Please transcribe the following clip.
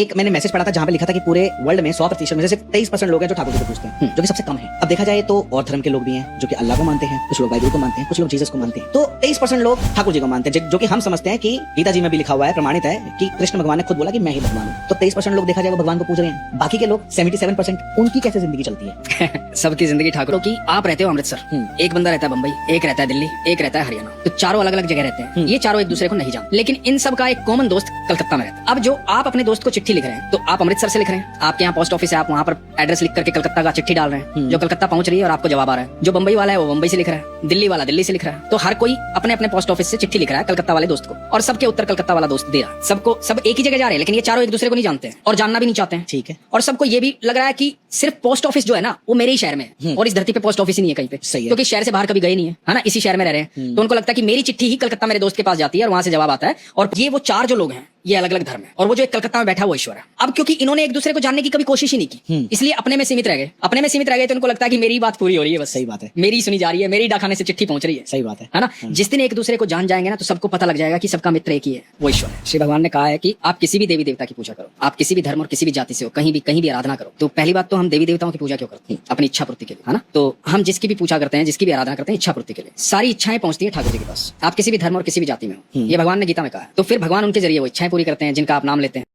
एक मैंने मैसेज पढ़ा था जहाँ पे लिखा था कि पूरे वर्ल्ड में 100% में से सिर्फ 23% लोग हैं जो ठाकुर जी को पूजते हैं, जो कि सबसे कम है। अब देखा जाए तो और धर्म के लोग भी हैं जो कि अल्लाह को मानते हैं, कुछ लोग बाइबल को मानते हैं, कुछ लोग जीसस को मानते हैं। तो 23% लोग ठाकुर जी को मानते हैं, जो कि हम समझते हैं कि गीता जी में भी लिखा हुआ है, प्रमाणित है कि कृष्ण भगवान ने खुद बोला कि मैं ही भगवान हूँ। तो 23% लोग देखा जाए वो भगवान को पूज रहे हैं। बाकी के लोग 77% उनकी कैसे जिंदगी चलती है? सबकी जिंदगी ठाकुरों की। आप रहते हो अमृतसर, एक बंदा रहता है बम्बई, एक रहता है दिल्ली, एक रहता है हरियाणा। तो चारों अलग अलग जगह रहते हैं। ये चारों एक दूसरे को नहीं जानते, लेकिन इन सब का एक कॉमन दोस्त कलकत्ता में रहता है। अब जो आप अपने दोस्त को चिट्ठी लिख रहे हैं, तो आप अमृतसर से लिख रहे हैं, आपके यहाँ पोस्ट ऑफिस है, आप वहाँ पर एड्रेस लिख करके कलकत्ता का चिट्ठी डाल रहे हैं, जो कलकत्ता पहुंच रही है और आपको जवाब आ रहा है। जो बम्बई वाला है वो बम्बई से लिख रहा है, दिल्ली वाला दिल्ली से लिख रहा है। तो हर कोई अपने अपने पोस्ट ऑफिस से चिट्ठी लिख रहा है कलकत्ता वाले दोस्त को, और सबके उत्तर कलकत्ता वाला दोस्त दे रहा है। सबको सब एक ही जगह जा रहे हैं, लेकिन ये चारों एक दूसरे को नहीं जानते हैं और जानना भी नहीं चाहते हैं। ठीक है। और सबको ये भी लग रहा है कि सिर्फ पोस्ट ऑफिस जो है ना वो मेरे ही शहर में है, और इस धरती पे पोस्ट ऑफिस ही नहीं है कहीं पे। सही है। क्योंकि शहर से बाहर कभी गए नहीं है ना, इसी शहर में रह रहे हैं। तो उनको लगता है कि मेरी चिट्ठी ही कलकत्ता मेरे दोस्त के पास जाती है और वहां से जवाब आता है। और ये वो चार जो लोग हैं ये अलग अलग धर्म है, और वो जो एक कलकत्ता में बैठा वो ईश्वर है। अब क्योंकि इन्होंने एक दूसरे को जानने की कभी कोशिश ही नहीं की, इसलिए अपने में सीमित रह गए। अपने में सीमित रह गए तो उनको लगता है कि मेरी बात पूरी हो रही है, बस सही बात है, मेरी सुनी जा रही है, मेरी डाकखाने से चिट्ठी पहुंच रही है। सही बात है ना। जिस दिन एक दूसरे को जान जाएंगे ना तो सबको पता लग जाएगा कि सबका मित्र एक ही है, वो ईश्वर है। श्री भगवान ने कहा है कि आप किसी भी देवी देवता की पूजा करो, आप किसी भी धर्म और किसी भी जाति से हो, कहीं भी आराधना करो। तो पहली बात तो हम देवी देवताओं की पूजा क्यों करते हैं? अपनी इच्छा पूर्ति के लिए, है ना। तो हम जिसकी भी पूजा करते हैं, जिसकी भी आराधना करते हैं, इच्छा पूर्ति के लिए। सारी इच्छाएं पहुंचती है ठाकुर जी के पास। आप किसी भी धर्म और किसी भी जाति में हो, ये भगवान ने गीता में कहा है। तो फिर भगवान उनके जरिए वो इच्छाएं पूरी करते हैं जिनका आप नाम लेते हैं।